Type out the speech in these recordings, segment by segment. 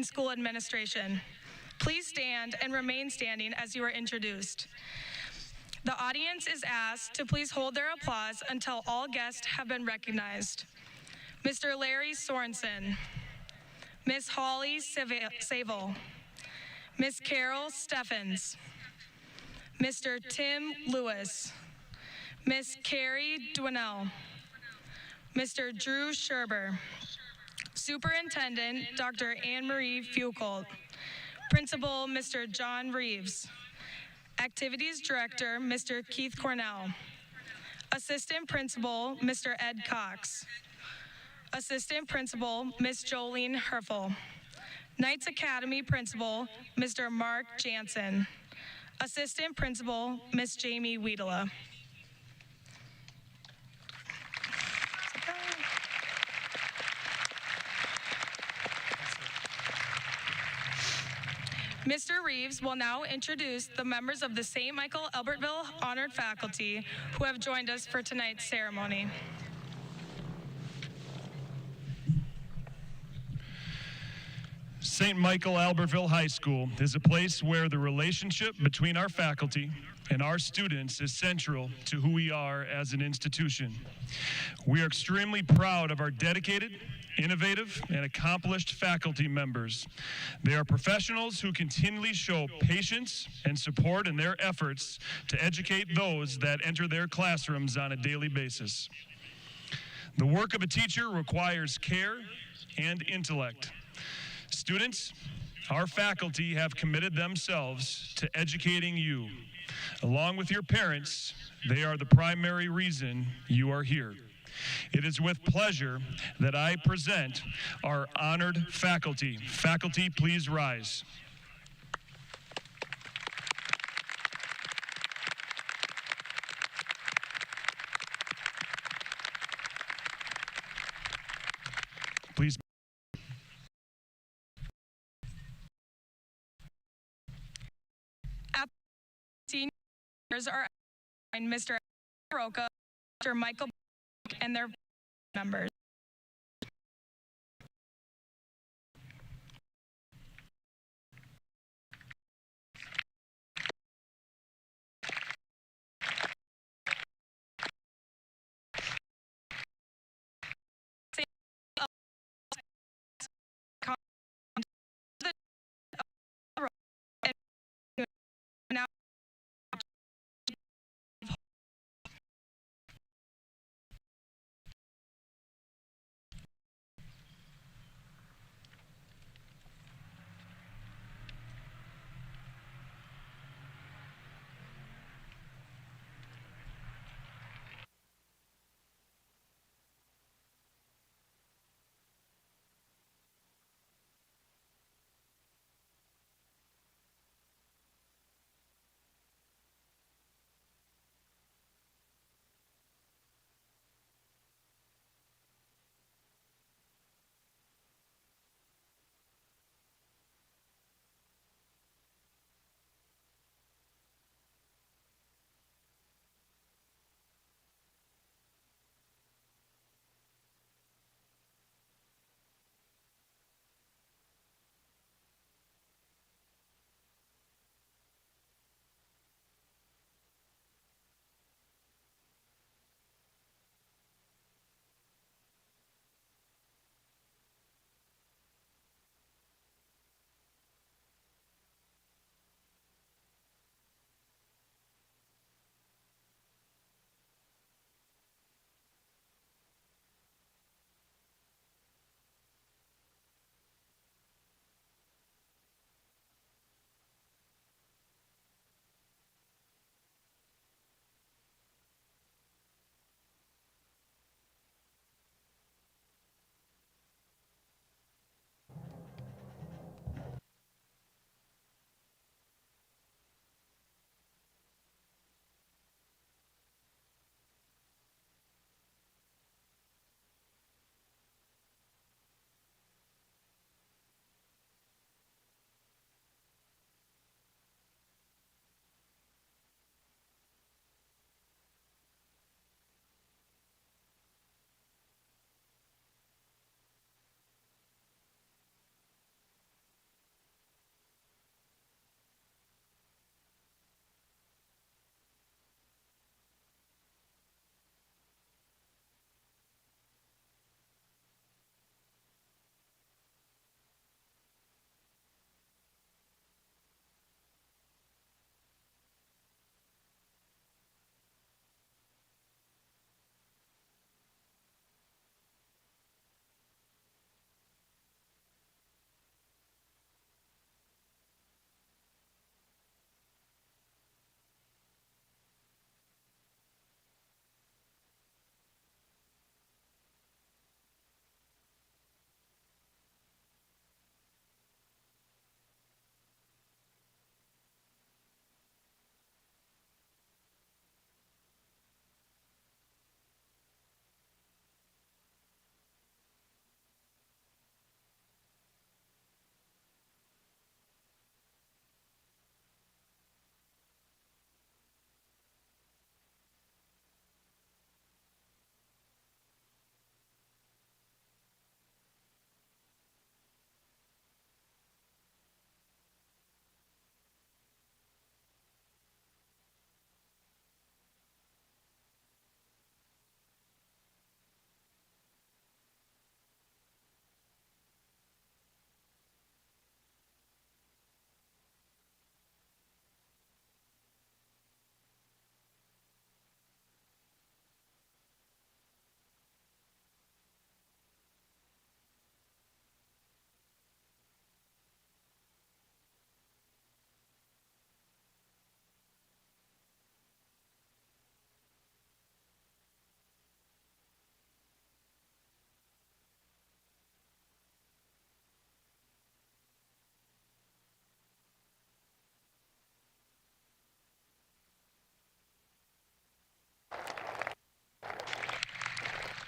School Administration. Please stand and remain standing as you are introduced. The audience is asked to please hold their applause until all guests have been recognized. Mr. Larry Sorensen, Ms. Holly Sable, Ms. Carol Steffens, Mr. Tim Lewis, Ms. Carrie Dwinell, Mr. Drew Scherber, Superintendent Dr. Anne-Marie Foucault, Principal Mr. John Reeves, Activities Director Mr. Keith Cornell, Assistant Principal Mr. Ed Cox, Assistant Principal Ms. Jolene Herfel, Knights Academy Principal Mr. Mark Jansen, Assistant Principal Ms. Jamie Wiedela. Mr. Reeves will now introduce the members of the St. Michael Albertville honored faculty who have joined us for tonight's ceremony. St. Michael Albertville High School is a place where the relationship between our faculty and our students is central to who we are as an institution. We are extremely proud of our dedicated, innovative, and accomplished faculty members. They are professionals who continually show patience and support in their efforts to educate those that enter their classrooms on a daily basis. The work of a teacher requires care and intellect. Students, our faculty have committed themselves to educating you. Along with your parents, they are the primary reason you are here. It is with pleasure that I present our honored faculty. Faculty, please rise. Please. Seniors are Mr. Roca, Mr. Michael, and their members.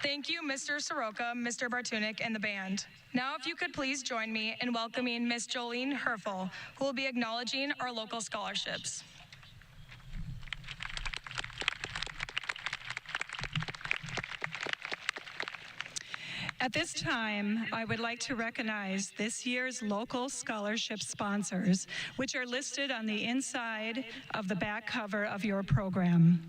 Thank you, Mr. Soroka, Mr. Bartunik, and the band. Now, if you could please join me in welcoming Miss Jolene Herfel, who will be acknowledging our local scholarships. At this time, I would like to recognize this year's local scholarship sponsors, which are listed on the inside of the back cover of your program.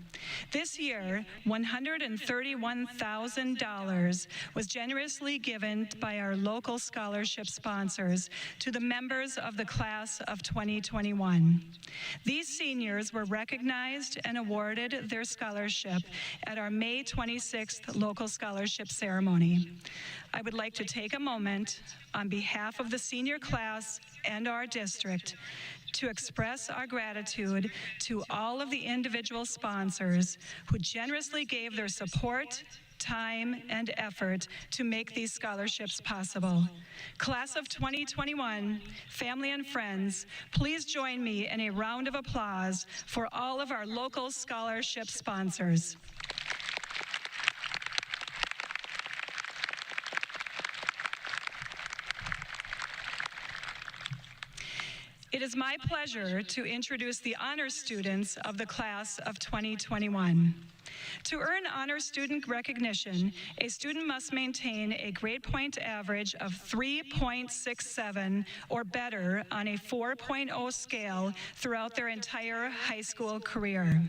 This year, $131,000 was generously given by our local scholarship sponsors to the members of the class of 2021. These seniors were recognized and awarded their scholarship at our May 26th local scholarship ceremony. I would like to take a moment on behalf of the senior class and our district to express our gratitude to all of the individual sponsors who generously gave their support, time, and effort to make these scholarships possible. Class of 2021, family and friends, please join me in a round of applause for all of our local scholarship sponsors. It is my pleasure to introduce the honor students of the class of 2021. To earn honor student recognition, a student must maintain a grade point average of 3.67 or better on a 4.0 scale throughout their entire high school career.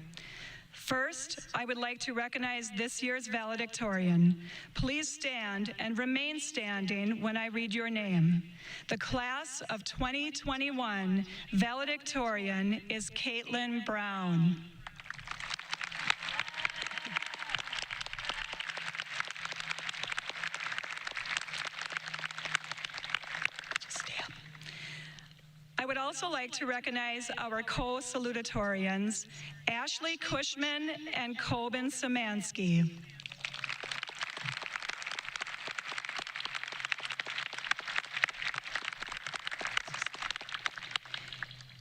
First, I would like to recognize this year's valedictorian. Please stand and remain standing when I read your name. The class of 2021 valedictorian is Caitlin Brown. I would also like to recognize our co-salutatorians, Ashley Cushman and Coben Samansky.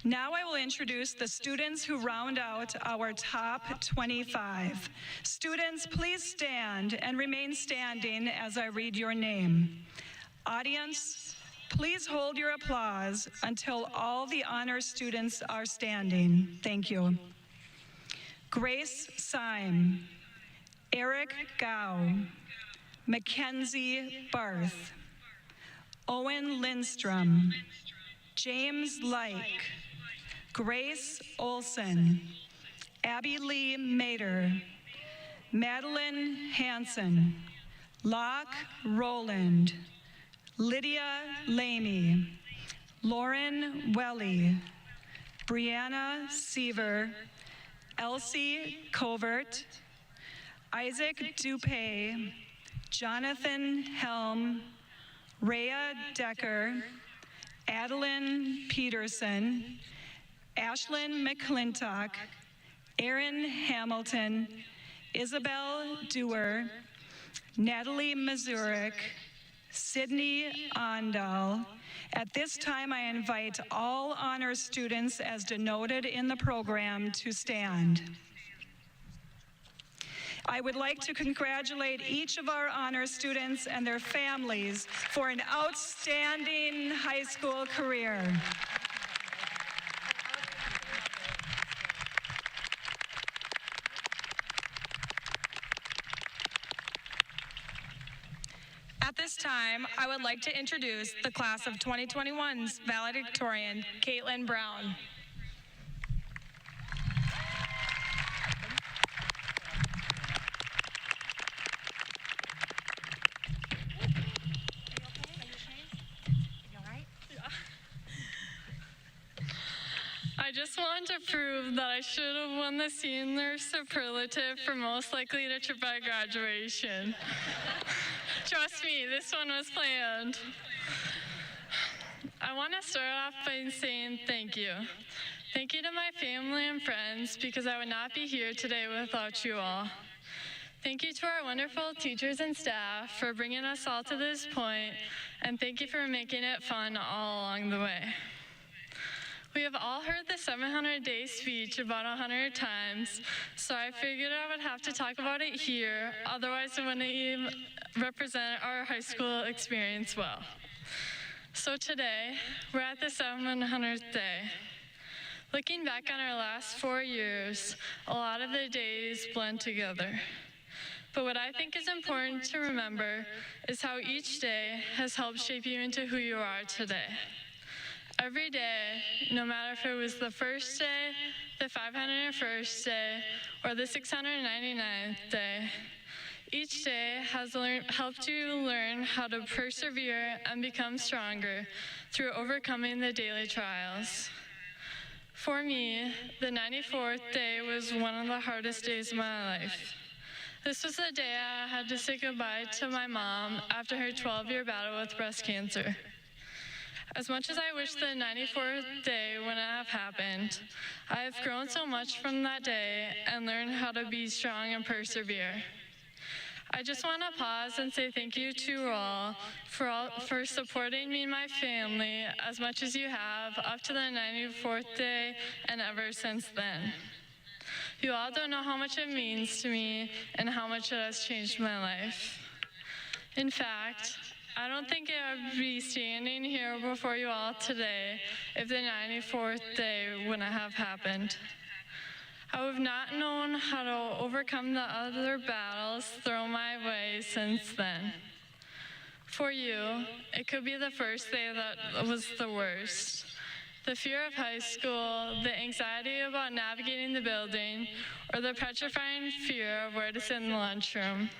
Now I will introduce the students who round out our top 25. Students, please stand and remain standing as I read your name. Audience, please hold your applause until all the honor students are standing. Thank you. Grace Syme, Eric Gao, Mackenzie Barth, Owen Lindstrom, James Like, Grace Olson, Abby Lee Mater, Madeline Hansen, Locke Rowland, Lydia Lamy, Lauren Welly, Brianna Seaver, Elsie Covert, Isaac Dupay, Jonathan Helm, Rhea Decker, Adeline Peterson, Ashlyn McClintock, Erin Hamilton, Isabel Dewar, Natalie Mazurek, Sydney Ondal. At this time, I invite all honor students as denoted in the program to stand. I would like to congratulate each of our honor students and their families for an outstanding high school career. At this time, I would like to introduce the class of 2021's valedictorian, Caitlin Brown. I just want to prove that I should have won the senior superlative for most likely to trip at graduation. Trust me, this one was planned. I want to start off by saying thank you. Thank you to my family and friends, because I would not be here today without you all. Thank you to our wonderful teachers and staff for bringing us all to this point, and thank you for making it fun all along the way. We have all heard the 700-day speech about 100 times, so I figured I would have to talk about it here, otherwise it wouldn't even represent our high school experience well. So today, we're at the 700th day. Looking back on our last 4 years, a lot of the days blend together. But what I think is important to remember is how each day has helped shape you into who you are today. Every day, no matter if it was the first day, the 501st day, or the 699th day, each day has helped you learn how to persevere and become stronger through overcoming the daily trials. For me, the 94th day was one of the hardest days of my life. This was the day I had to say goodbye to my mom after her 12-year battle with breast cancer. As much as I wish the 94th day wouldn't have happened, I have grown so much from that day and learned how to be strong and persevere. I just want to pause and say thank you to all for supporting me and my family as much as you have up to the 94th day and ever since then. You all don't know how much it means to me and how much it has changed my life. In fact, I don't think I would be standing here before you all today if the 94th day wouldn't have happened. I would have not known how to overcome the other battles thrown my way since then. For you, it could be the first day that was the worst. The fear of high school, the anxiety about navigating the building, or the petrifying fear of where to sit in the lunchroom.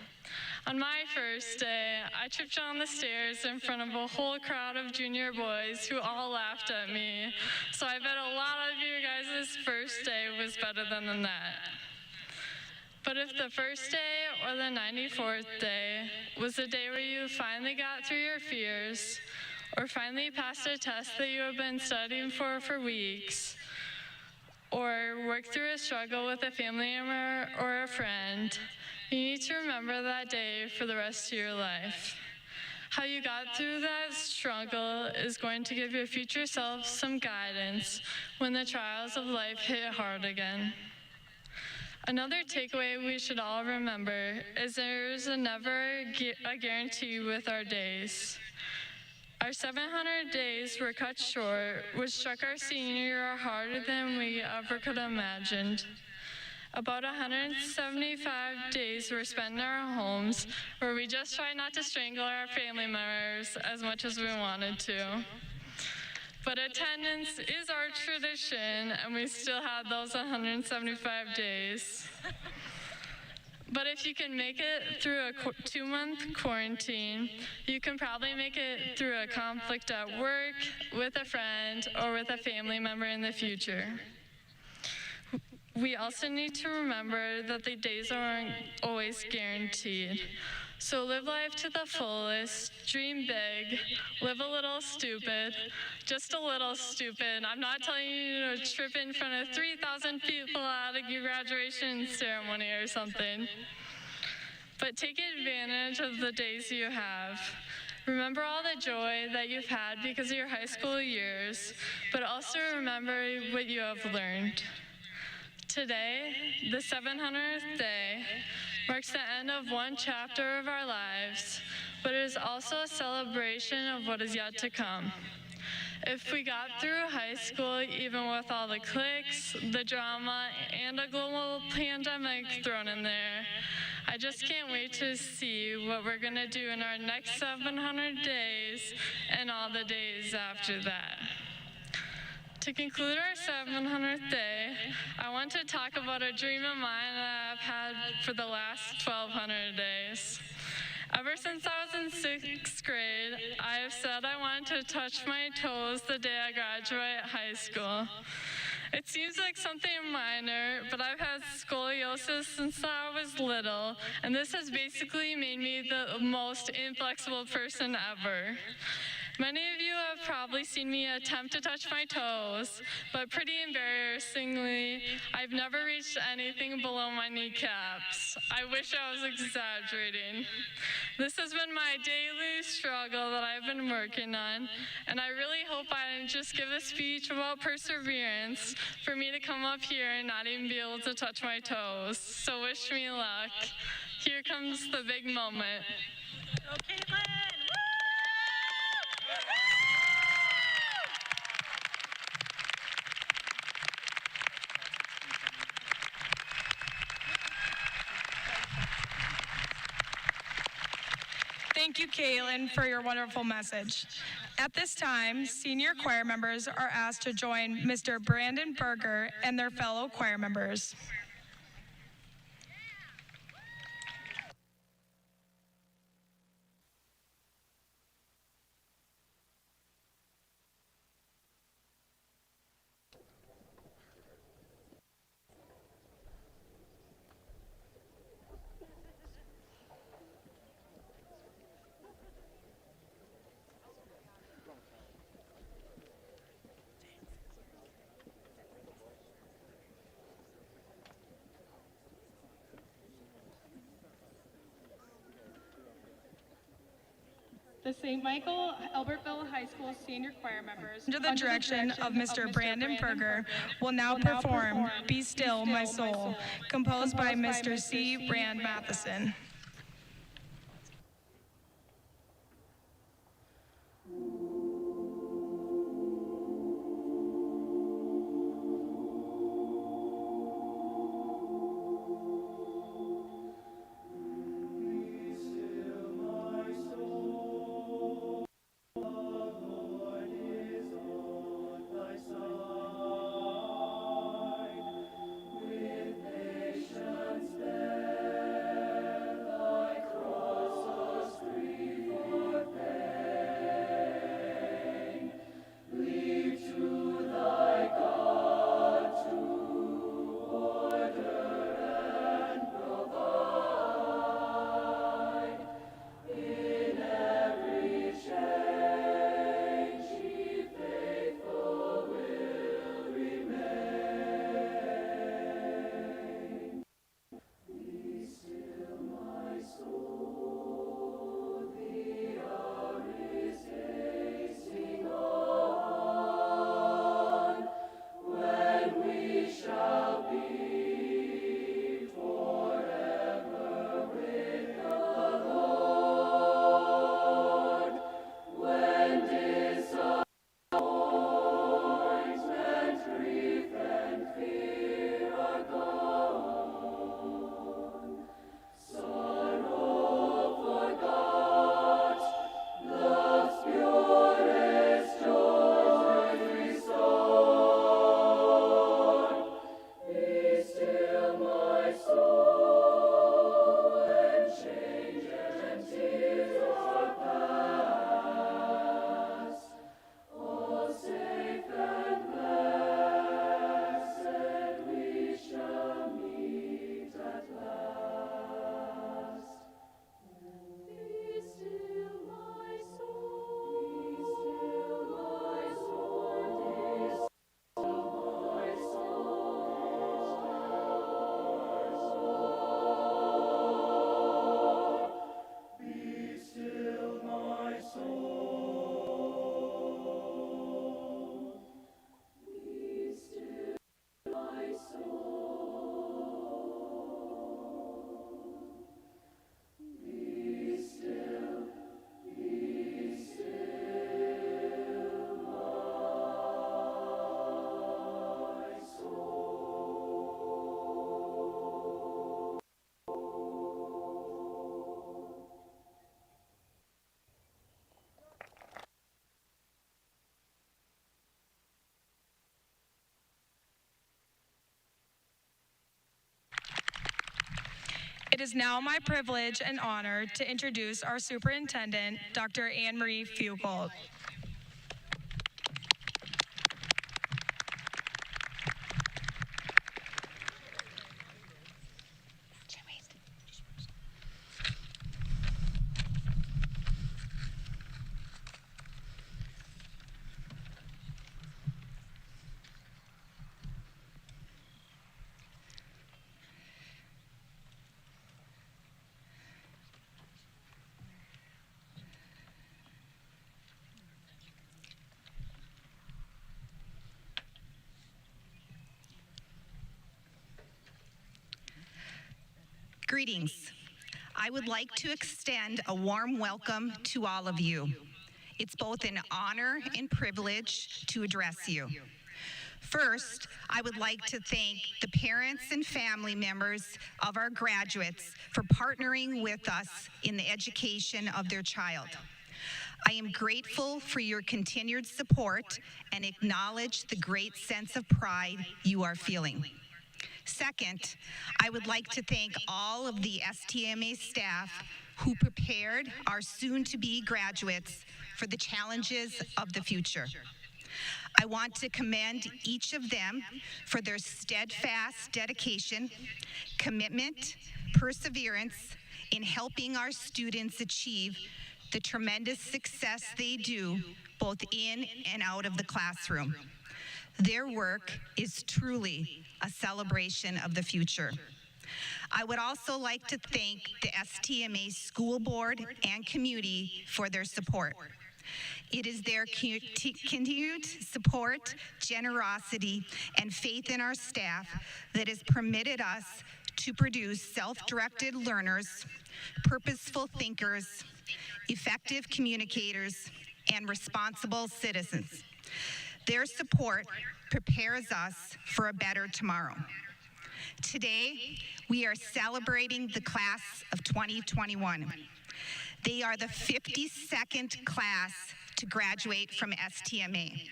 On my first day, I tripped down the stairs in front of a whole crowd of junior boys who all laughed at me. So I bet a lot of you guys' first day was better than that. But if the first day or the 94th day was the day where you finally got through your fears, or finally passed a test that you have been studying for weeks, or worked through a struggle with a family member or a friend, you need to remember that day for the rest of your life. How you got through that struggle is going to give your future self some guidance when the trials of life hit hard again. Another takeaway we should all remember is there is never a guarantee with our days. Our 700 days were cut short, which struck our senior year harder than we ever could have imagined. About 175 days were spent in our homes, where we just tried not to strangle our family members as much as we wanted to. But attendance is our tradition, and we still had those 175 days. But if you can make it through a 2-month quarantine, you can probably make it through a conflict at work, with a friend, or with a family member in the future. We also need to remember that the days aren't always guaranteed. So live life to the fullest, dream big, live a little stupid, just a little stupid. I'm not telling you to trip in front of 3,000 people at your graduation ceremony or something. But take advantage of the days you have. Remember all the joy that you've had because of your high school years, but also remember what you have learned. Today, the 700th day, marks the end of one chapter of our lives, but it is also a celebration of what is yet to come. If we got through high school, even with all the cliques, the drama, and a global pandemic thrown in there, I just can't wait to see what we're gonna do in our next 700 days and all the days after that. To conclude our 700th day, I want to talk about a dream of mine that I've had for the last 1,200 days. Ever since I was in 6th grade, I have said I wanted to touch my toes the day I graduate high school. It seems like something minor, but I've had scoliosis since I was little, and this has basically made me the most inflexible person ever. Many of you have probably seen me attempt to touch my toes, but pretty embarrassingly, I've never reached anything below my kneecaps. I wish I was exaggerating. This has been my daily struggle that I've been working on, and I really hope I didn't just give a speech about perseverance for me to come up here and not even be able to touch my toes. So wish me luck. Here comes the big moment. Go, Caitlin! Thank you, Caitlin, for your wonderful message. At this time, senior choir members are asked to join Mr. Brandon Berger and their fellow choir members. The St. Michael Albertville High School senior choir members, Under the direction of Mr. Brandon Berger, will now perform Be Still, My Soul, composed by Mr. C. Rand Matheson. It is now my privilege and honor to introduce our superintendent, Dr. Anne Marie Fugel. Greetings. I would like to extend a warm welcome to all of you. It's both an honor and privilege to address you. First, I would like to thank the parents and family members of our graduates for partnering with us in the education of their child. I am grateful for your continued support and acknowledge the great sense of pride you are feeling. Second, I would like to thank all of the STMA staff who prepared our soon-to-be graduates for the challenges of the future. I want to commend each of them for their steadfast dedication, commitment, perseverance in helping our students achieve the tremendous success they do both in and out of the classroom. Their work is truly a celebration of the future. I would also like to thank the STMA School Board and community for their support. It is their continued support, generosity, and faith in our staff that has permitted us to produce self-directed learners, purposeful thinkers, effective communicators, and responsible citizens. Their support prepares us for a better tomorrow. Today, we are celebrating the class of 2021. They are the 52nd class to graduate from STMA.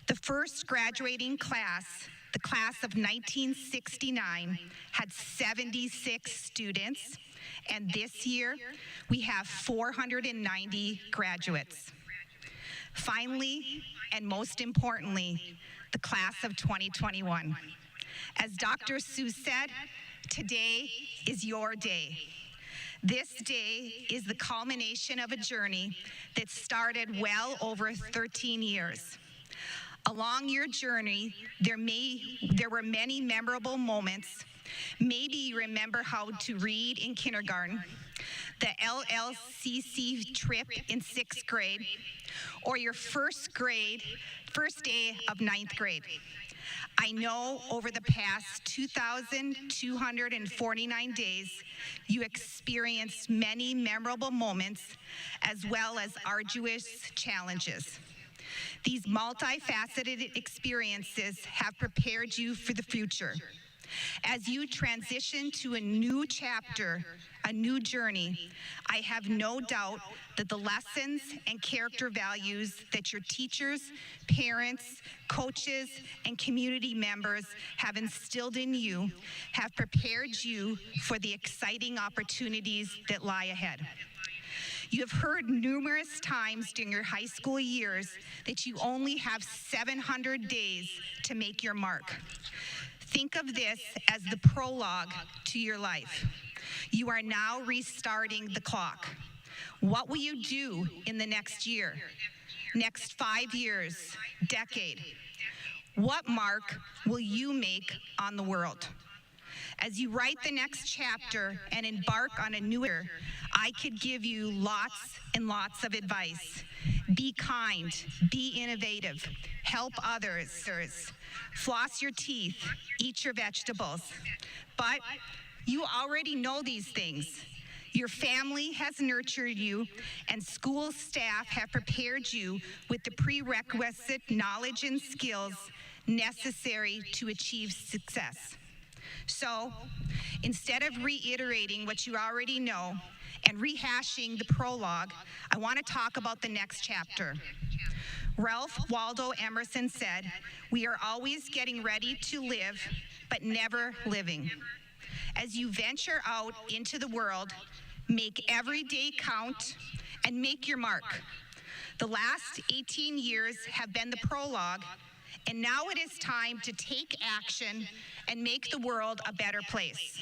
The first graduating class, the class of 1969, had 76 students, and this year we have 490 graduates. Finally, and most importantly, the class of 2021. As Dr. Seuss said, today is your day. This day is the culmination of a journey that started well over 13 years. Along your journey, there were many memorable moments. Maybe you remember how to read in kindergarten, the LLCC trip in 6th grade, or your first day of 9th grade. I know over the past 2,249 days, you experienced many memorable moments as well as arduous challenges. These multifaceted experiences have prepared you for the future. As you transition to a new chapter, a new journey, I have no doubt that the lessons and character values that your teachers, parents, coaches, and community members have instilled in you have prepared you for the exciting opportunities that lie ahead. You have heard numerous times during your high school years that you only have 700 days to make your mark. Think of this as the prologue to your life. You are now restarting the clock. What will you do in the next year, next 5 years, decade? What mark will you make on the world? As you write the next chapter and embark on a new year, I could give you lots and lots of advice. Be kind, be innovative, help others, floss your teeth, eat your vegetables. But you already know these things. Your family has nurtured you, and school staff have prepared you with the prerequisite knowledge and skills necessary to achieve success. So, instead of reiterating what you already know and rehashing the prologue, I want to talk about the next chapter. Ralph Waldo Emerson said, "We are always getting ready to live, but never living." As you venture out into the world, make every day count and make your mark. The last 18 years have been the prologue, and now it is time to take action and make the world a better place.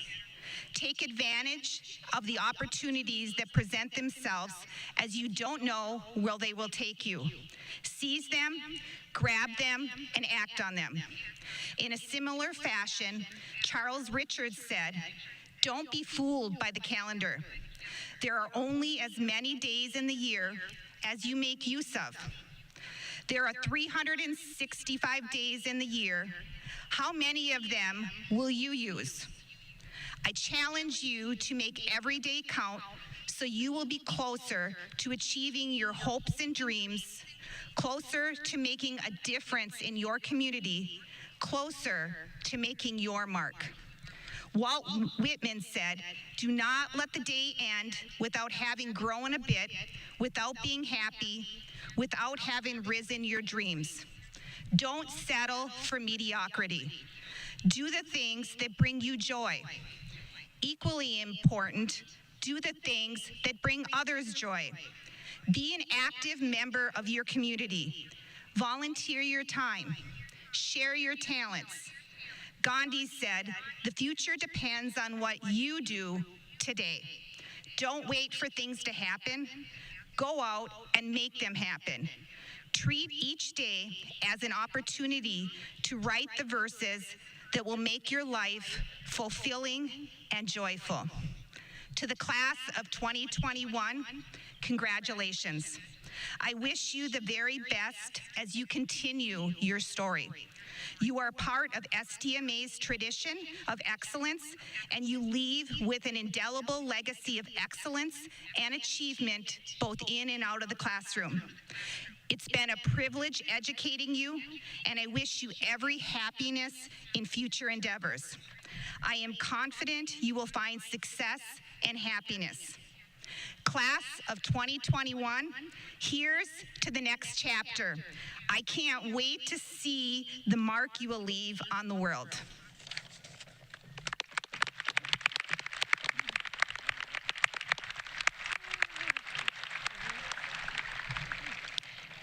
Take advantage of the opportunities that present themselves, as you don't know where they will take you. Seize them, grab them, and act on them. In a similar fashion, Charles Richards said, "Don't be fooled by the calendar. There are only as many days in the year as you make use of. There are 365 days in the year. How many of them will you use?" I challenge you to make every day count so you will be closer to achieving your hopes and dreams, closer to making a difference in your community, closer to making your mark. Walt Whitman said, "Do not let the day end without having grown a bit, without being happy, without having risen your dreams." Don't settle for mediocrity. Do the things that bring you joy. Equally important, do the things that bring others joy. Be an active member of your community. Volunteer your time. Share your talents. Gandhi said, "The future depends on what you do today." Don't wait for things to happen. Go out and make them happen. Treat each day as an opportunity to write the verses that will make your life fulfilling and joyful. To the class of 2021, congratulations. I wish you the very best as you continue your story. You are part of STMA's tradition of excellence, and you leave with an indelible legacy of excellence and achievement both in and out of the classroom. It's been a privilege educating you, and I wish you every happiness in future endeavors. I am confident you will find success and happiness. Class of 2021, here's to the next chapter. I can't wait to see the mark you will leave on the world.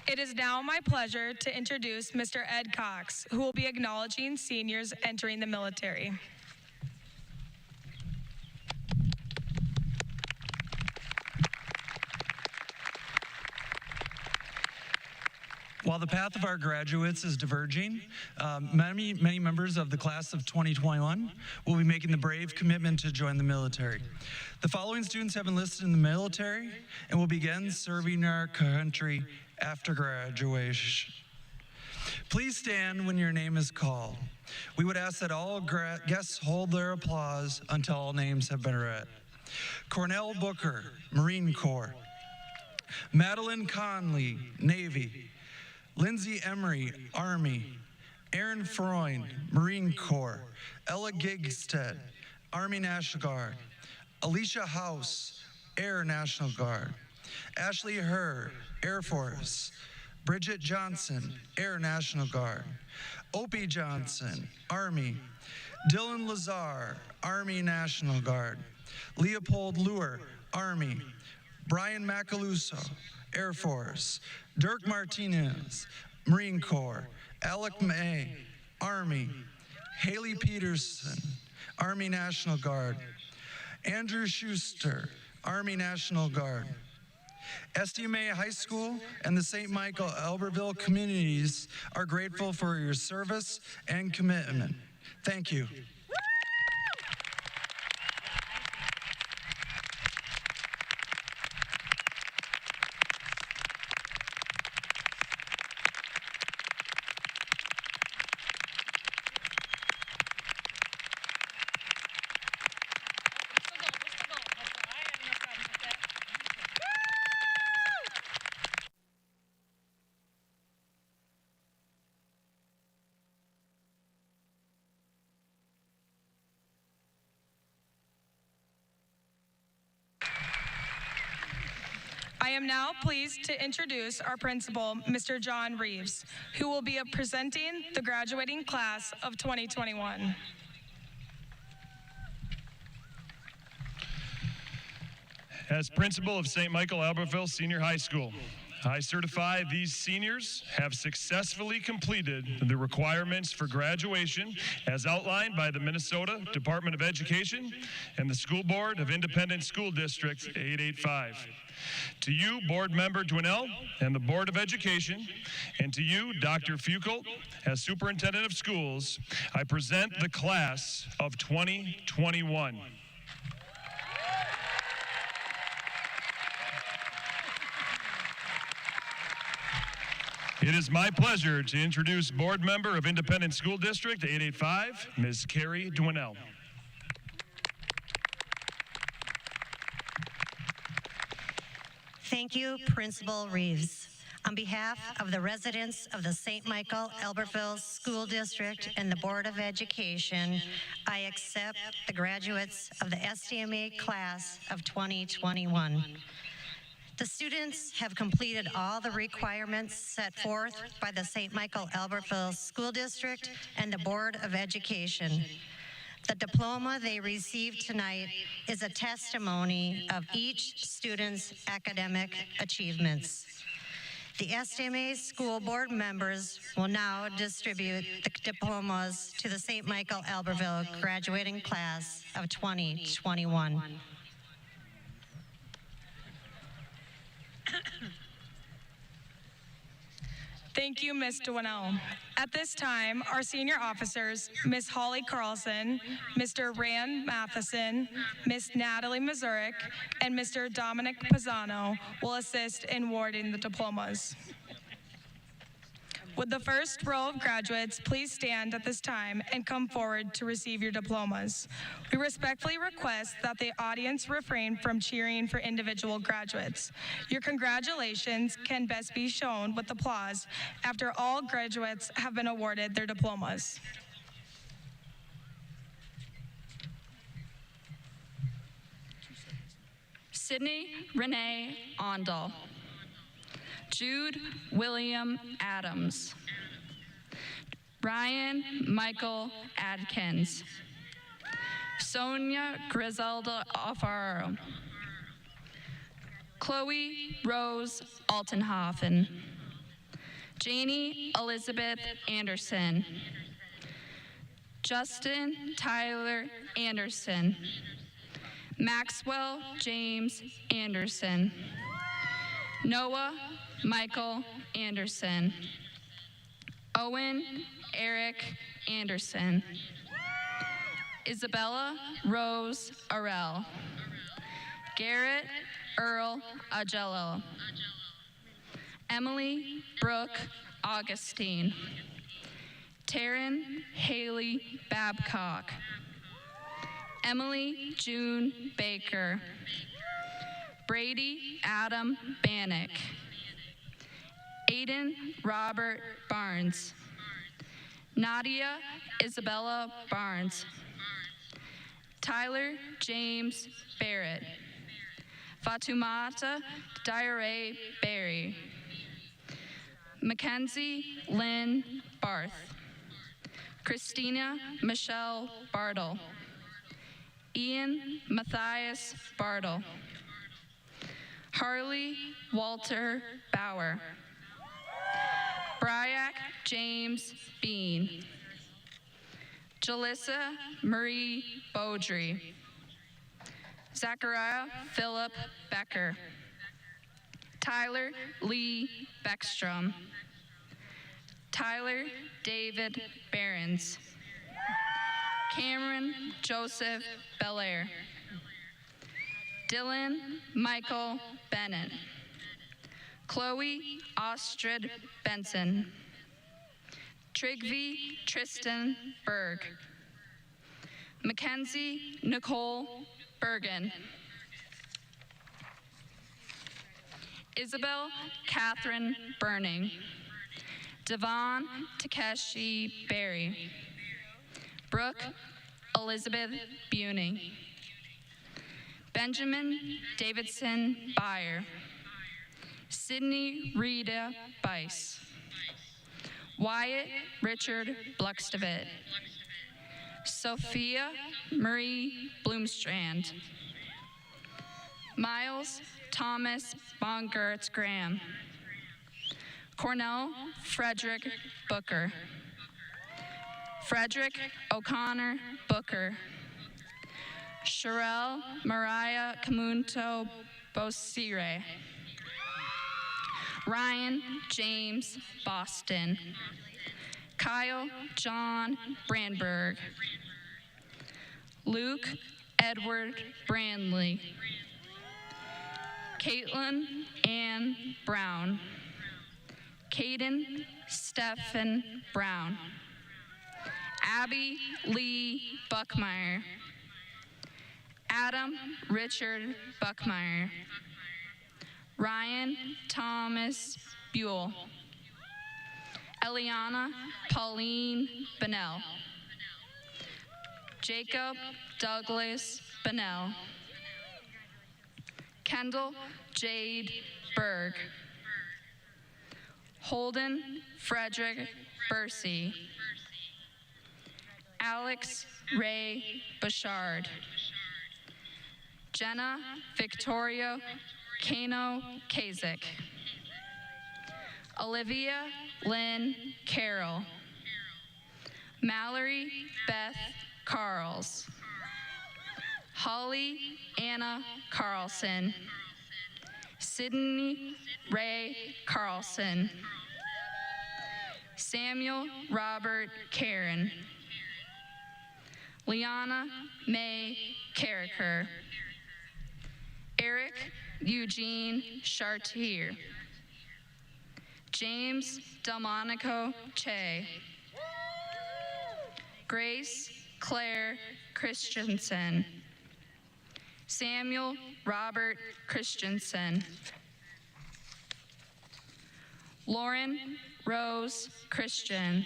It is now my pleasure to introduce Mr. Ed Cox, who will be acknowledging seniors entering the military. While the path of our graduates is diverging, many members of the class of 2021 will be making the brave commitment to join the military. The following students have enlisted in the military and will begin serving our country after graduation. Please stand when your name is called. We would ask that all guests hold their applause until all names have been read. Cornell Booker, Marine Corps. Madeline Conley, Navy. Lindsay Emery, Army. Aaron Freund, Marine Corps. Ella Gigstead, Army National Guard. Alicia House, Air National Guard. Ashley Herr, Air Force. Bridget Johnson, Air National Guard. Opie Johnson, Army. Dylan Lazar, Army National Guard. Leopold Luer, Army. Brian Macaluso, Air Force. Dirk Martinez, Marine Corps. Alec May, Army. Haley Peterson, Army National Guard. Andrew Schuster, Army National Guard. STMA High School and the St. Michael Albertville communities are grateful for your service and commitment. Thank you. I am now pleased to introduce our principal, Mr. John Reeves, who will be presenting the graduating class of 2021. As principal of St. Michael Albertville Senior High School, I certify these seniors have successfully completed the requirements for graduation as outlined by the Minnesota Department of Education and the School Board of Independent School District 885. To you, Board Member Dwinell and the Board of Education, and to you, Dr. Fugelt, as Superintendent of Schools, I present the class of 2021. It is my pleasure to introduce Board Member of Independent School District 885, Ms. Carrie Dwinell. Thank you, Principal Reeves. On behalf of the residents of the St. Michael Albertville School District and the Board of Education, I accept the graduates of the Stma class of 2021. The students have completed all the requirements set forth by the St. Michael Albertville School District and the Board of Education. The diploma they received tonight is a testimony of each student's academic achievements. The Stma school board members will now distribute the diplomas to the St. Michael Albertville graduating class of 2021. Thank you, Ms. Dwinell. At this time, our senior officers, Ms. Holly Carlson, Mr. Rand Matheson, Ms. Natalie Mazurik, and Mr. Dominic Pisano will assist in awarding the diplomas. Would the first row of graduates please stand at this time and come forward to receive your diplomas? We respectfully request that the audience refrain from cheering for individual graduates. Your congratulations can best be shown with applause after all graduates have been awarded their diplomas. Sydney Renee Ondal. Jude William Adams. Ryan Michael Adkins. Sonia Griselda Alfaro. Chloe Rose Altenhofen. Janie Elizabeth Anderson. Justin Tyler Anderson. Maxwell James Anderson. Noah Michael Anderson. Owen Eric Anderson. Isabella Rose Arell. Garrett Earl Agello. Emily Brooke Augustine. Taryn Haley Babcock. Emily June Baker. Brady Adam Bannock. Aiden Robert Barnes. Nadia Isabella Barnes. Tyler James Barrett. Fatumata Diare Berry. Mackenzie Lynn Barth. Christina Michelle Bartle. Ian Matthias Bartle. Harley Walter Bauer. Bryack James Bean. Jalissa Marie Beaudry. Zachariah Philip Becker. Tyler Lee Beckstrom. Tyler David Behrens. Cameron Joseph Belair. Dylan Michael Bennett. Chloe Ostrid Benson. Trigvi Tristan Berg. Mackenzie Nicole Bergen. Isabel Catherine Burning. Devon Takeshi Berry. Brooke Elizabeth Buning. Benjamin Davidson Byer. Sydney Rita Bice. Wyatt Richard Bluckstevitt. Sophia Marie Bloomstrand. Miles Thomas Bongertz Graham. Cornell Frederick Booker. Frederick O'Connor Booker. Sherelle Mariah Camunto Bosire. Ryan James Boston. Kyle John Brandberg. Luke Edward Brandley. Caitlin Ann Brown. Caden Stephen Brown. Abby Lee Buckmeyer. Adam Richard Buckmeyer. Ryan Thomas Buell. Eliana Pauline Bennell. Jacob Douglas Bennell. Kendall Jade Berg. Holden Frederick Bursey. Alex Ray Bouchard. Jenna Victoria Kano Kazik. Olivia Lynn Carroll. Mallory Beth Carls. Holly Anna Carlson. Sydney Ray Carlson. Samuel Robert Karen. Liana May Carricker. Eric Eugene Chartier. James Delmonico Che. Grace Claire Christensen. Samuel Robert Christensen. Lauren Rose Christian.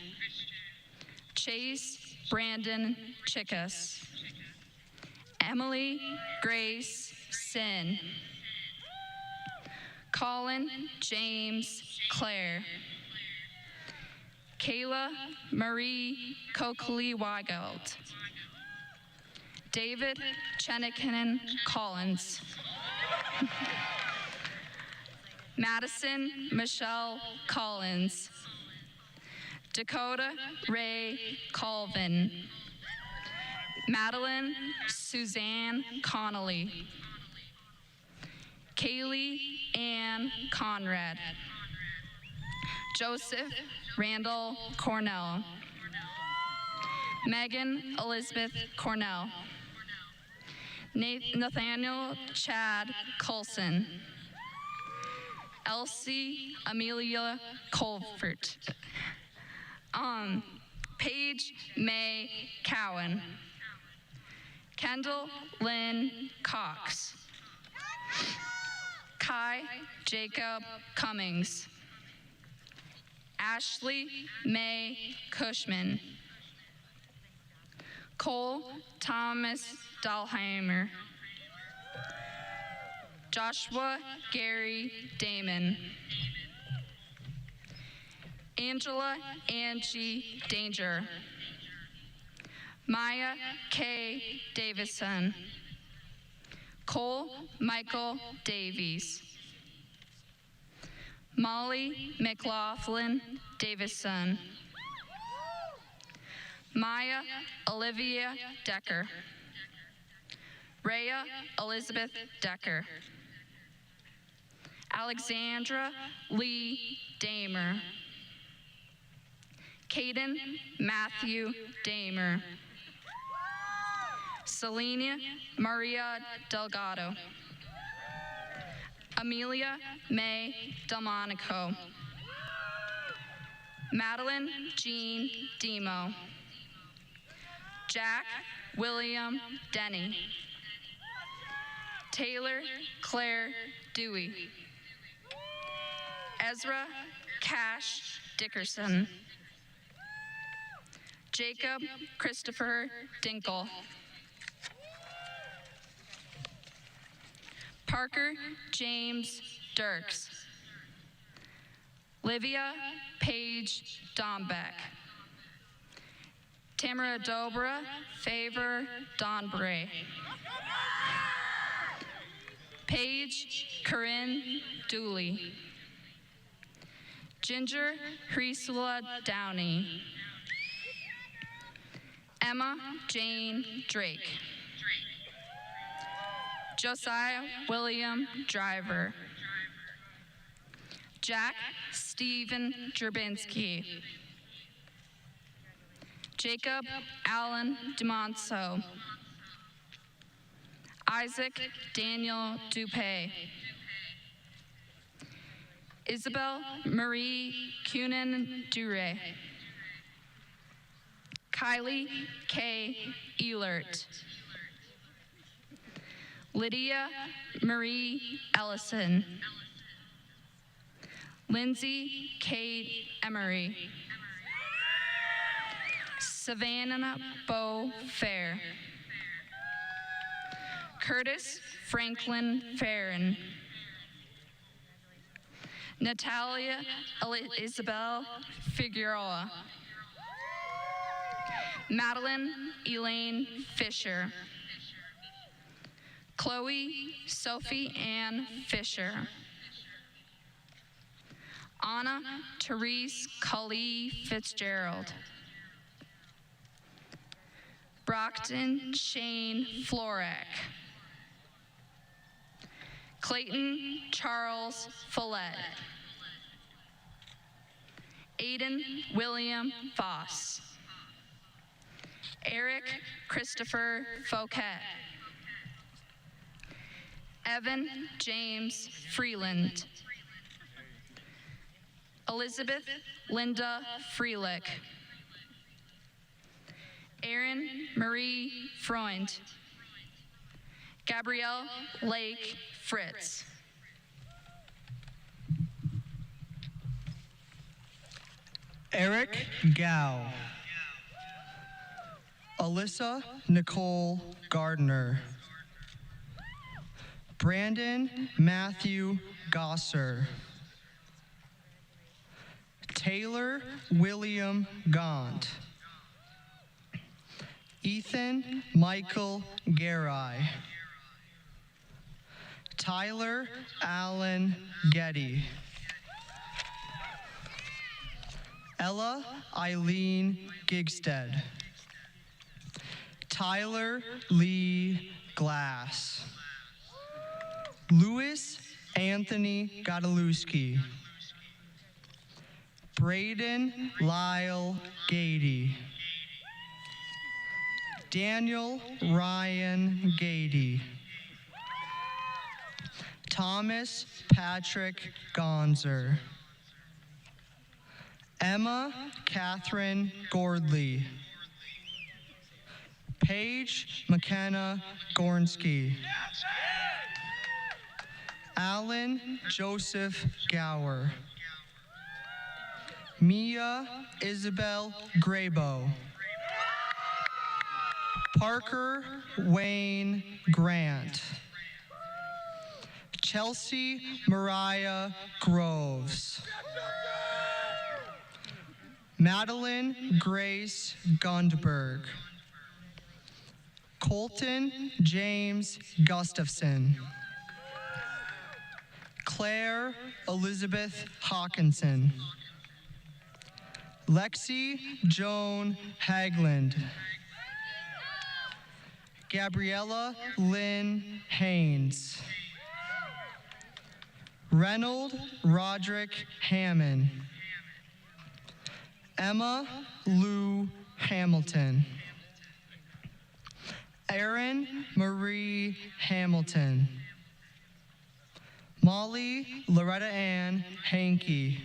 Chase Brandon Chickas. Emily Grace Sin. Colin James Clare. Kayla Marie Coakley-Weigelt. David Chenikanen Collins. Madison Michelle Collins. Dakota Ray Colvin. Madeline Suzanne Connolly. Kaylee Ann Conrad. Joseph Randall Cornell. Megan Elizabeth Cornell. Nathaniel Chad Coulson. Elsie Amelia Colfert. Paige May Cowan. Kendall Lynn Cox. Kai Jacob Cummings. Ashley May Cushman. Cole Thomas Dahlheimer. Joshua Gary Damon. Angela Angie Danger. Maya K. Davison. Cole Michael Davies. Molly McLaughlin Davison. Maya Olivia Decker. Rhea Elizabeth Decker. Alexandra Lee Damer. Caden Matthew Damer. Selena Maria Delgado. Amelia May Delmonico. Madeline Jean Demo. Jack William Denny. Taylor Claire Dewey. Ezra Cash Dickerson. Jacob Christopher Dinkle. Parker James Dirks. Livia Paige Dombeck. Tamara Dobra Favor Donbray. Paige Corinne Dooley. Ginger Hrisula Downey. Emma Jane Drake. Josiah William Driver. Jack Stephen Drabinski. Jacob Allen DeMonso. Isaac Daniel Dupay. Isabel Marie Cunin Dure. Kylie K. Elert. Lydia Marie Ellison. Lindsay Kate Emery. Savannah Bo Fair. Curtis Franklin Farron. Natalia Isabel Figueroa. Madeline Elaine Fisher. Chloe Sophie Ann Fisher. Anna Therese Cully Fitzgerald. Brockton Shane Florak. Clayton Charles Follett. Aiden William Foss. Eric Christopher Fouquet. Evan James Freeland. Elizabeth Linda Freelick. Erin Marie Freund. Gabrielle Lake Fritz. Eric Gao. Alyssa Nicole Gardner. Brandon Matthew Gosser. Taylor William Gaunt. Ethan Michael Garai. Tyler Allen Getty. Ella Eileen Gigstead. Tyler Lee Glass. Louis Anthony Godalewski. Braden Lyle Gady. Daniel Ryan Gady. Thomas Patrick Gonzer. Emma Catherine Gordley. Paige McKenna Gornsky. Alan Joseph Gower. Mia Isabel Graybo. Parker Wayne Grant. Chelsea Mariah Groves. Madeline Grace Gundberg. Colton James Gustafson. Claire Elizabeth Hawkinson. Lexi Joan Hagland. Gabriella Lynn Haynes. Reynold Roderick Hammond. Emma Lou Hamilton. Erin Marie Hamilton. Molly Loretta Ann Hankey.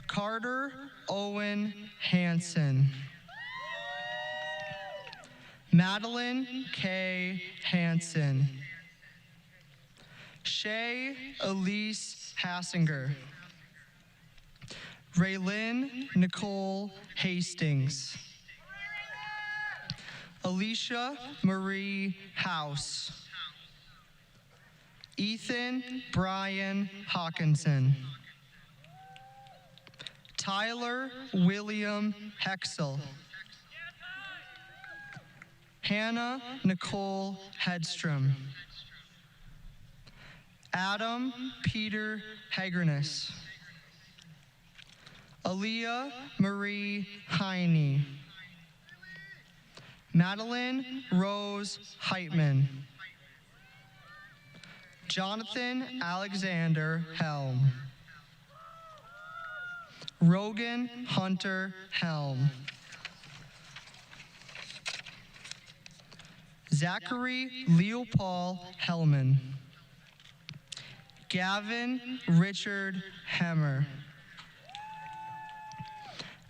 Carter Owen Hansen. Madeline K. Hansen. Shay Elise Hassinger. Raylyn Nicole Hastings. Alicia Marie House. Ethan Brian Hawkinson. Tyler William Hexel. Hannah Nicole Hedstrom. Adam Peter Hagerness. Aaliyah Marie Heine. Madeline Rose Heitman. Jonathan Alexander Helm. Rogan Hunter Helm. Zachary Leopold Hellman. Gavin Richard Hemmer.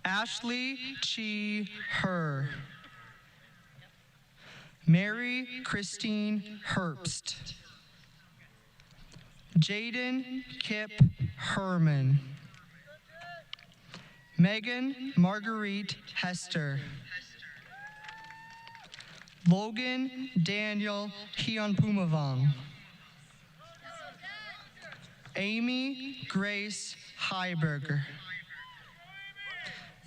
Ashley Chi Herr. Mary Christine Herbst. Jaden Kip Herman. Megan Marguerite Hester. Logan Daniel Hyunpumavong. Amy Grace Heiberger.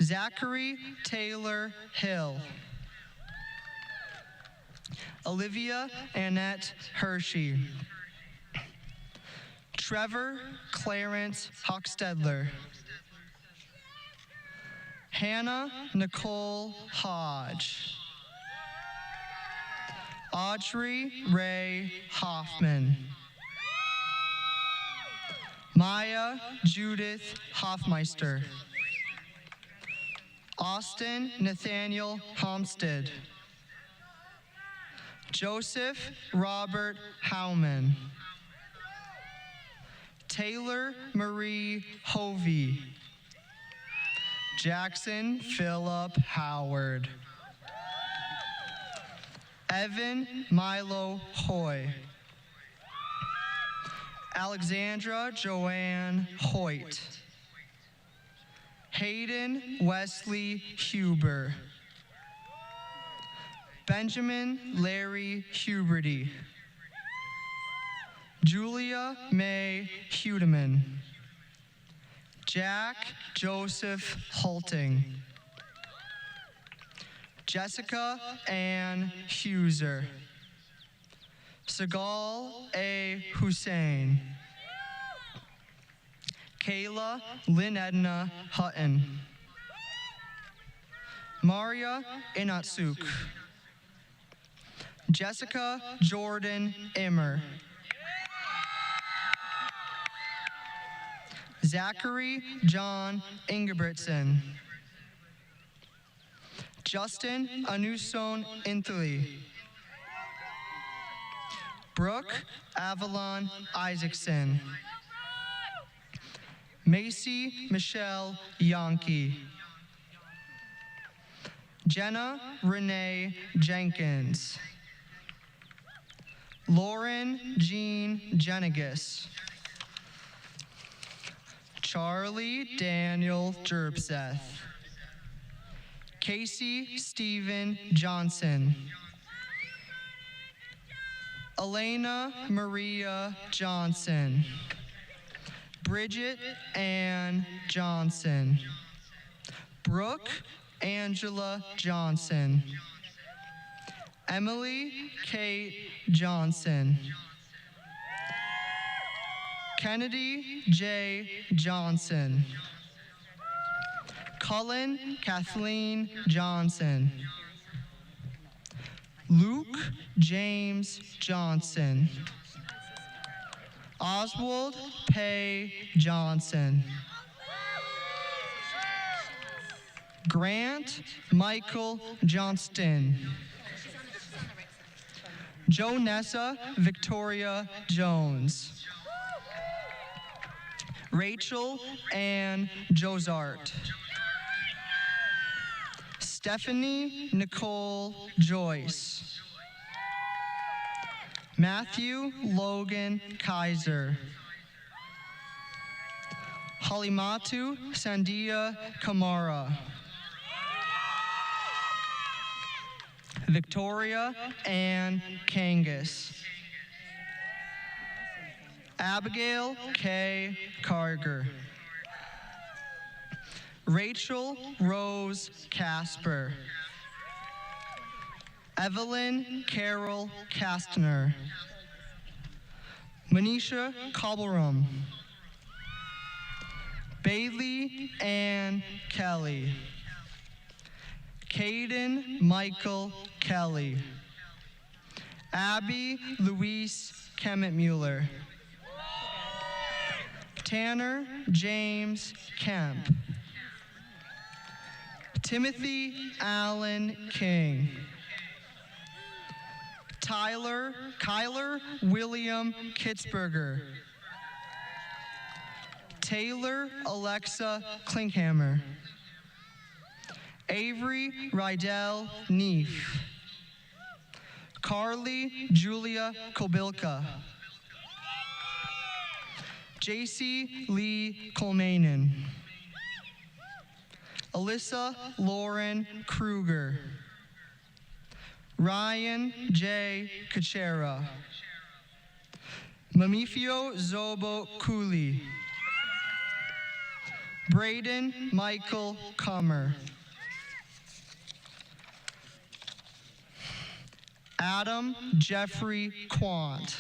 Zachary Taylor Hill. Olivia Annette Hershey. Trevor Clarence Hochstedler. Hannah Nicole Hodge. Audrey Ray Hoffman. Maya Judith Hoffmeister. Austin Nathaniel Homstead. Joseph Robert Howman. Taylor Marie Hovey. Jackson Philip Howard. Evan Milo Hoy. Alexandra Joanne Hoyt. Hayden Wesley Huber. Benjamin Larry Huberty. Julia May Hudeman. Jack Joseph Hulting. Jessica Ann Huser. Sagal A. Hussein. Kayla Lynn Edna Hutton. Maria Inatsuk. Jessica Jordan Immer. Zachary John Ingebrigtsen. Justin Anuson Inthely. Brooke Avalon Isaacson. Macy Michelle Yonke. Jenna Renee Jenkins. Lauren Jean Jenigas. Charlie Daniel Jerbseth. Casey Stephen Johnson. Elena Maria Johnson. Bridget Ann Johnson. Brooke Angela Johnson. Emily Kate Johnson. Kennedy J. Johnson. Cullen Kathleen Johnson. Luke James Johnson. Oswald Pay Johnson. Grant Michael Johnston. Jonessa Victoria Jones. Rachel Ann Josart. Stephanie Nicole Joyce. Matthew Logan Kaiser. Halimatu Sandia Kamara. Victoria Ann Kangas. Abigail K. Carger. Rachel Rose Casper. Evelyn Carol Kastner. Manisha Cobblerum. Bailey Ann Kelly. Caden Michael Kelly. Abby Louise Kemet-Mueller. Tanner James Kemp. Timothy Allen King. Kyler William Kitzberger. Taylor Alexa Klinkhammer. Avery Rydell Neef. Carly Julia Kobilka. JC Lee Colmanen. Alyssa Lauren Kruger. Ryan J. Kachera. Mamifio Zobo Cooley. Braden Michael Comer. Adam Jeffrey Quant.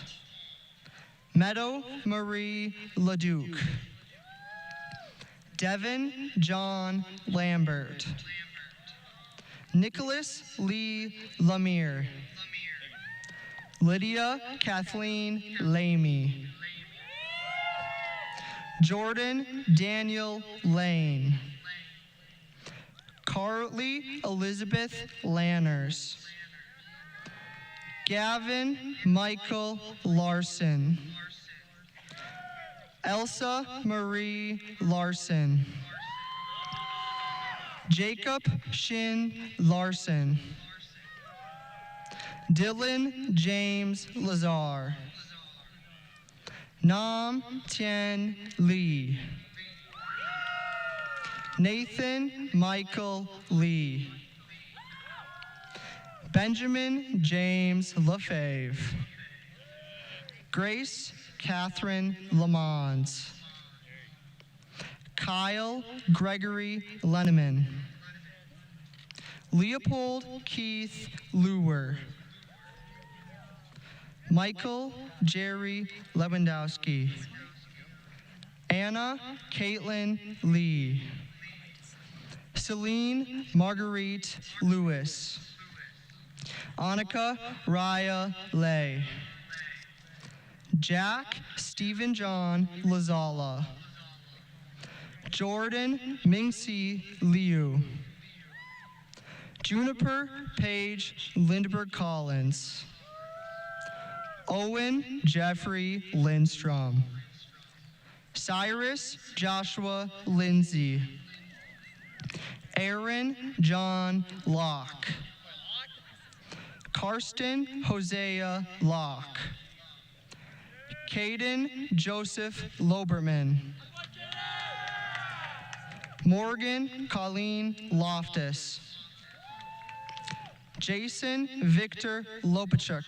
Meadow Marie LaDuke. Devin John Lambert. Nicholas Lee Lemire. Lydia Kathleen Lamy. Jordan Daniel Lane. Carly Elizabeth Lanners. Gavin Michael Larson. Elsa Marie Larson. Jacob Shin Larson. Dylan James Lazar. Nam Tien Lee. Nathan Michael Lee. Benjamin James Lefebvre. Grace Catherine Lamons. Kyle Gregory Lenneman. Leopold Keith Luer. Michael Jerry Lewandowski. Anna Caitlin Lee. Celine Marguerite Lewis. Annika Raya Lay. Jack Stephen John Lazala. Jordan Mingxi Liu. Juniper Paige Lindbergh Collins. Owen Jeffrey Lindstrom. Cyrus Joshua Lindsay. Aaron John Locke. Karsten Hosea Locke. Caden Joseph Loberman. Morgan Colleen Loftus. Jason Victor Lopachuk.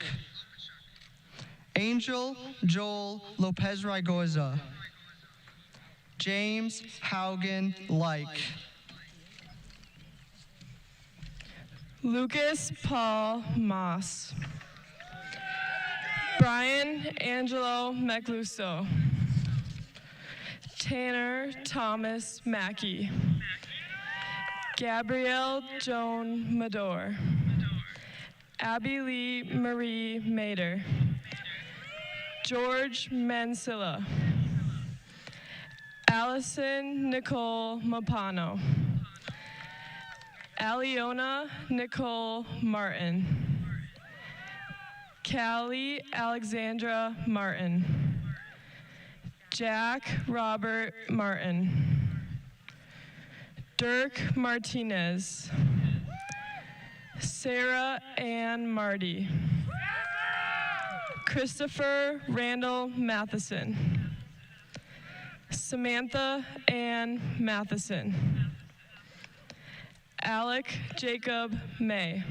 Angel Joel Lopez Rigoza. James Haugen Like. Lucas Paul Moss. Brian Angelo Macluso. Tanner Thomas Mackey. Gabrielle Joan Mador. Abby Lee Marie Mader. George Mansilla. Allison Nicole Mapano. Aliona Nicole Martin. Callie Alexandra Martin. Jack Robert Martin. Dirk Martinez. Sarah Ann Marty. Christopher Randall Matheson. Samantha Ann Matheson. Alec Jacob May.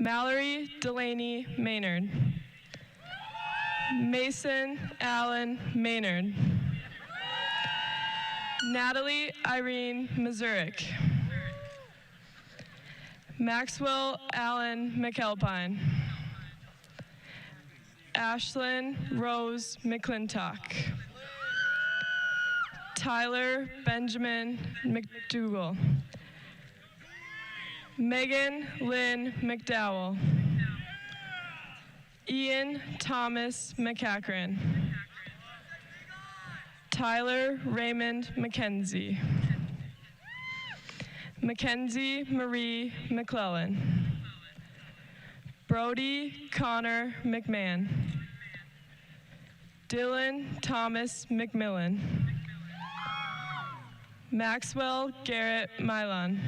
Mallory Delaney Maynard. Mason Allen Maynard. Natalie Irene Mazurik. Maxwell Allen McAlpine. Ashlyn Rose McClintock. Tyler Benjamin McDougall. Megan Lynn McDowell. Ian Thomas McCachran. Tyler Raymond McKenzie. Mackenzie Marie McClellan. Brody Connor McMahon. Dylan Thomas McMillan. Maxwell Garrett Milan.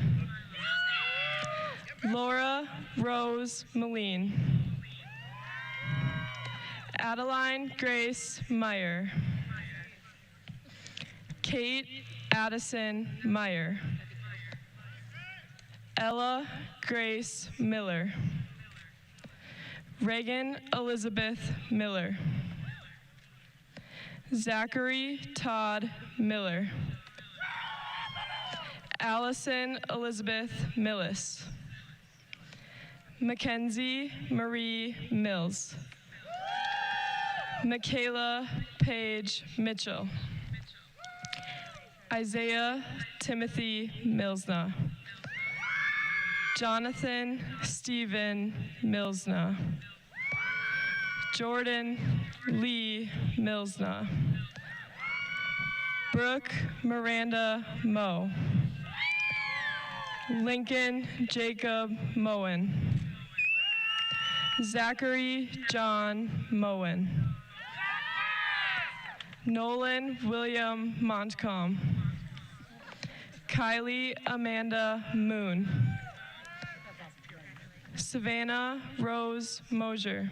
Laura Rose Moline. Adeline Grace Meyer. Kate Addison Meyer. Ella Grace Miller. Reagan Elizabeth Miller. Zachary Todd Miller. Allison Elizabeth Millis. Mackenzie Marie Mills. Michaela Paige Mitchell. Isaiah Timothy Milsna. Jonathan Stephen Milsna. Jordan Lee Milsna. Brooke Miranda Moe. Lincoln Jacob Moen. Zachary John Moen. Nolan William Montcalm. Kylie Amanda Moon. Savannah Rose Mosier.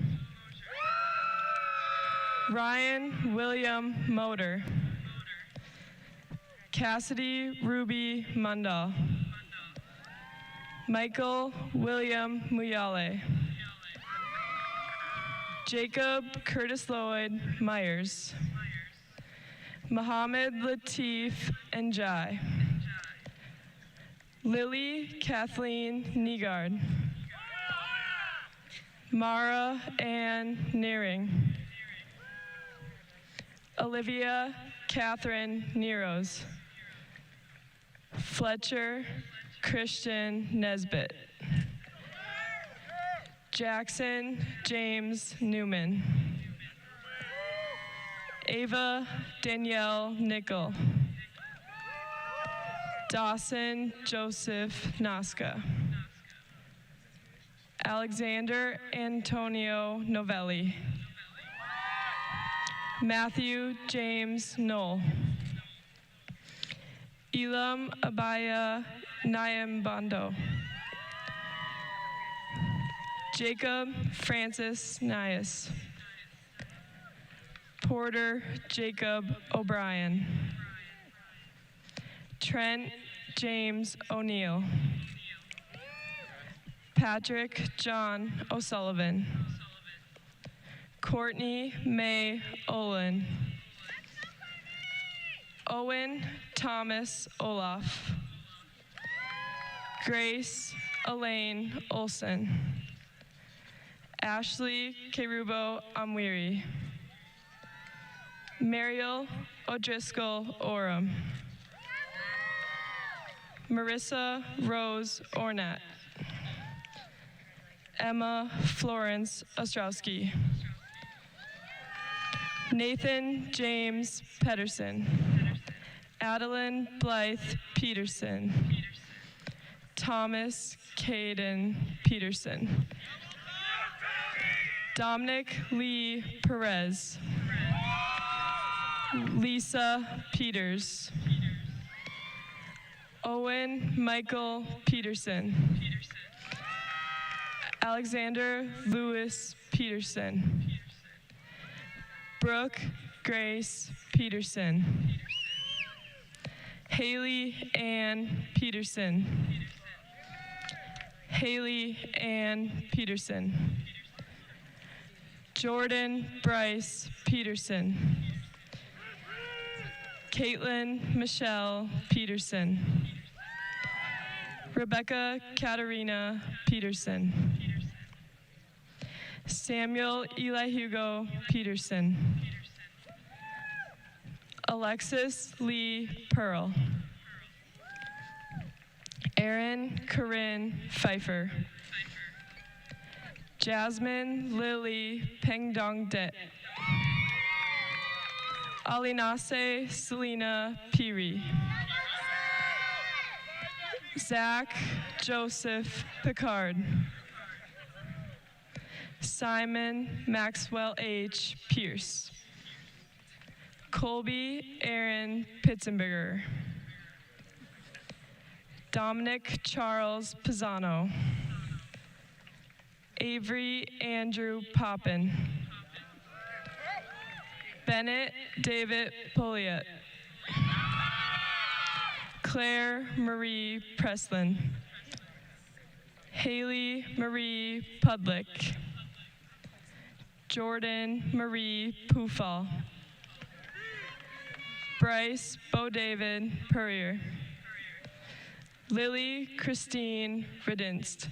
Ryan William Motor. Cassidy Ruby Mundal. Michael William Muyale. Jacob Curtis Lloyd Myers. Mohammed Latif Njai. Lily Kathleen Negard. Mara Ann Nearing. Olivia Catherine Neros. Fletcher Christian Nesbitt. Jackson James Newman. Ava Danielle Nickel. Dawson Joseph Nasca. Alexander Antonio Novelli. Matthew James Knoll. Elam Abaya Nyambando. Jacob Francis Nias. Porter Jacob O'Brien. Trent James O'Neill. Patrick John O'Sullivan. Courtney May Olin. Owen Thomas Olaf. Grace Elaine Olson. Ashley Kerubo Amwiri. Mariel O'Driscoll Oram. Marissa Rose Ornat. Emma Florence Ostrowski. Nathan James Pedersen. Adeline Blythe Peterson. Thomas Caden Peterson. Dominic Lee Perez. Lisa Peters. Owen Michael Peterson. Alexander Lewis Peterson. Brooke Grace Peterson. Haley Ann Peterson. Haley Ann Peterson. Jordan Bryce Peterson. Caitlin Michelle Peterson. Rebecca Katarina Peterson. Samuel Eli Hugo Peterson. Alexis Lee Pearl. Erin Corinne Pfeiffer. Jasmine Lily Pengdong Det. Alinase Selena Piri. Zach Joseph Picard. Simon Maxwell H. Pierce. Colby Aaron Pitzenberger. Dominic Charles Pisano. Avery Andrew Poppin. Bennett David Poliet. Claire Marie Preslin. Haley Marie Pudlick. Jordan Marie Pufall. Bryce Bo David Purrier. Lily Christine Redinst.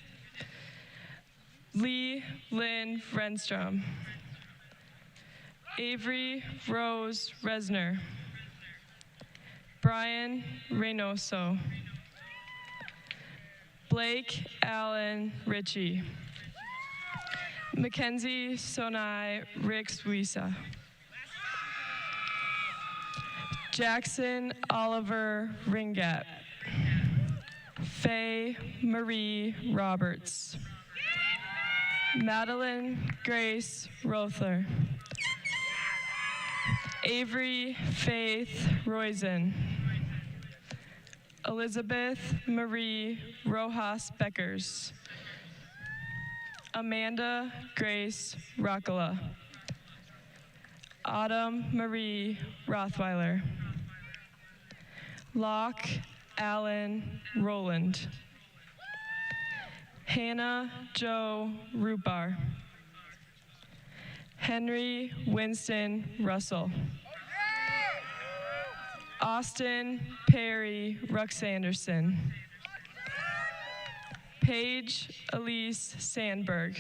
Lee Lynn Renstrom. Avery Rose Resner. Brian Reynoso. Blake Allen Ritchie. Mackenzie Sonai Rixwisa. Jackson Oliver Ringat. Faye Marie Roberts. Madeline Grace Rothler. Avery Faith Roizen. Elizabeth Marie Rojas Beckers. Amanda Grace Rockala. Autumn Marie Rothweiler. Locke Allen Roland. Hannah Jo Rubar. Henry Winston Russell. Austin Perry Ruxanderson. Paige Elise Sandberg.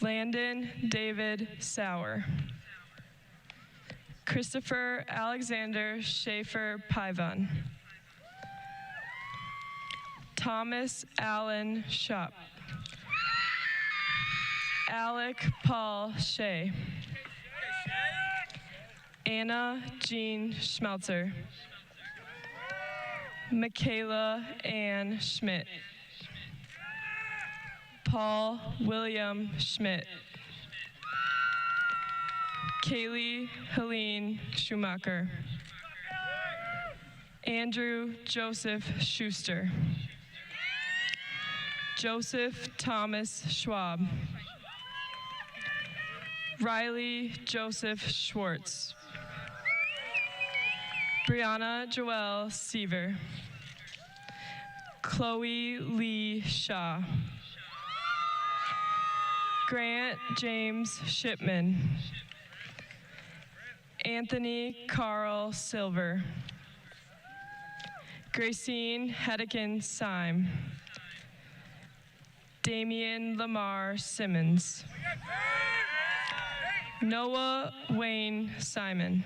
Landon David Sauer. Christopher Alexander Schaefer Pivon. Thomas Allen Shop. Alec Paul Shea. Anna Jean Schmelzer. Michaela Ann Schmidt. Paul William Schmidt. Kaylee Helene Schumacher. Andrew Joseph Schuster. Joseph Thomas Schwab. Riley Joseph Schwartz. Brianna Joelle Seaver. Chloe Lee Shaw. Grant James Shipman. Anthony Carl Silver. Gracine Hedekin Syme. Damian Lamar Simmons. Noah Wayne Simon.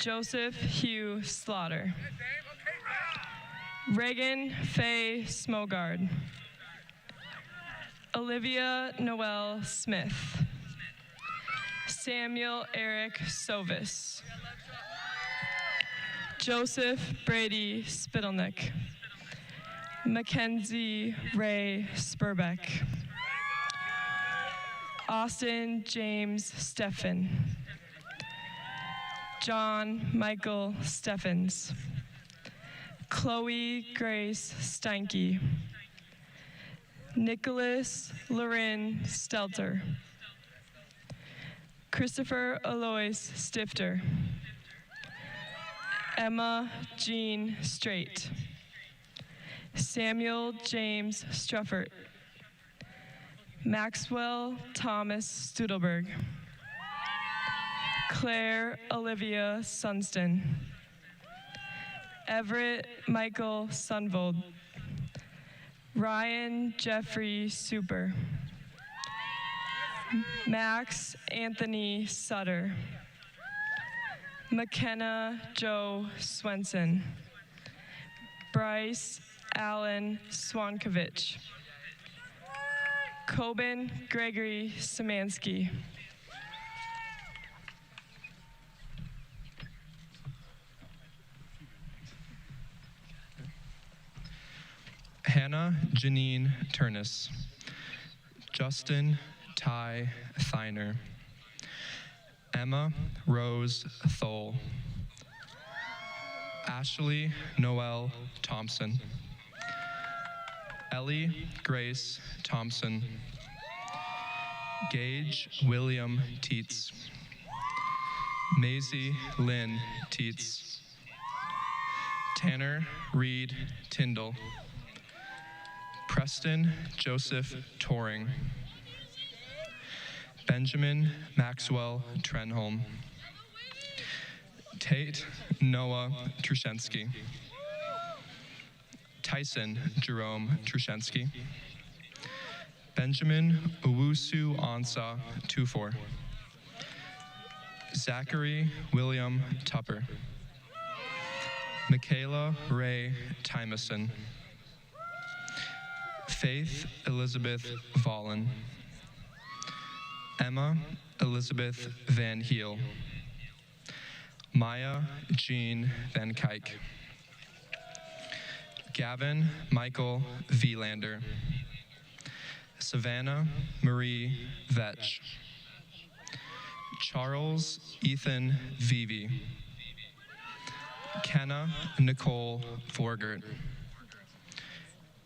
Joseph Hugh Slaughter. Reagan Faye Smogard. Olivia Noel Smith. Samuel Eric Sovis. Joseph Brady Spittleneck. Mackenzie Ray Spurbeck. Austin James Steffen. John Michael Steffens. Chloe Grace Steinke. Nicholas Lorin Stelter. Christopher Alois Stifter. Emma Jean Straight. Samuel James Struffert. Maxwell Thomas Studelberg. Claire Olivia Sunston. Everett Michael Sunvold. Ryan Jeffrey Super. Max Anthony Sutter. McKenna Joe Swenson. Bryce Allen Swankovich. Coben Gregory Szymanski. Hannah Janine Turnus. Justin Ty Thiner. Emma Rose Thole. Ashley Noel Thompson. Ellie Grace Thompson. Gage William Teets. Maisie Lynn Teets. Tanner Reed Tyndall. Preston Joseph Toring. Benjamin Maxwell Trenholm. Tate Noah Trushensky. Tyson Jerome Trushensky. Benjamin Owusu Ansa Tufor. Zachary William Tupper. Michaela Ray Tymason. Faith Elizabeth Vollen. Emma Elizabeth Van Heel. Maya Jean Van Kuyk. Gavin Michael Vielander. Savannah Marie Vetch. Charles Ethan Vivi. Kenna Nicole Forgert.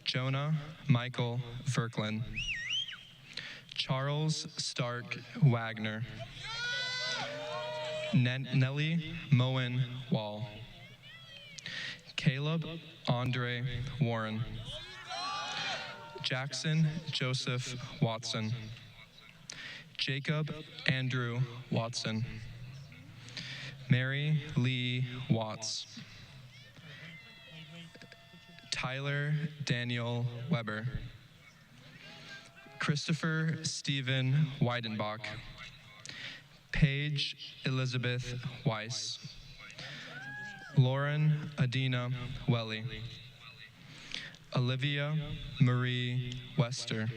Jonah Michael Verklin. Charles Stark Wagner. Nellie Moen Wall. Caleb Andre Warren. Jackson Joseph Watson. Jacob Andrew Watson. Mary Lee Watts. Tyler Daniel Weber. Christopher Stephen Weidenbach. Paige Elizabeth Weiss. Lauren Adina Welly. Olivia Marie Wester.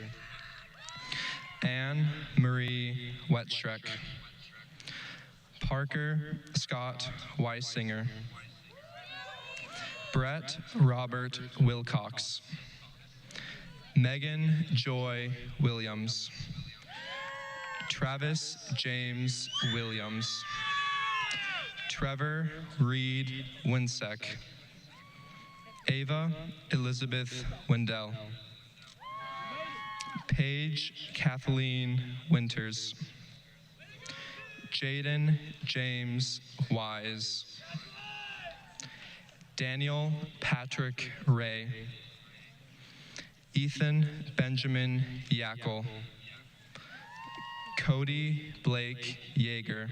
Anne Marie Wetschreck. Parker Scott Weisinger. Brett Robert Wilcox. Megan Joy Williams. Travis James Williams. Trevor Reed Winsek. Ava Elizabeth Wendell. Paige Kathleen Winters. Jaden James Wise. Daniel Patrick Ray. Ethan Benjamin Yackel. Cody Blake Yeager.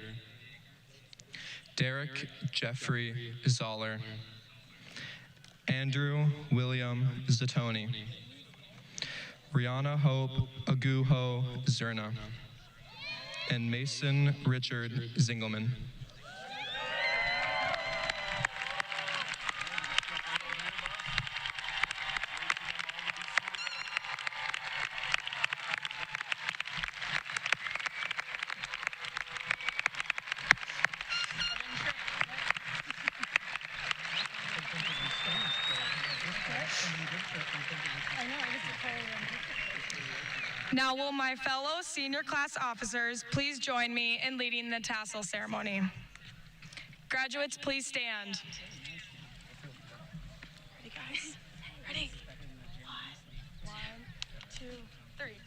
Derek Jeffrey Zoller. Andrew William Zatoni. Rihanna Hope Aguho Zerna. And Mason Richard Zingelman. Now will my fellow senior class officers please join me in leading the tassel ceremony. Graduates, please stand. Ready, guys? Ready? One, two, three.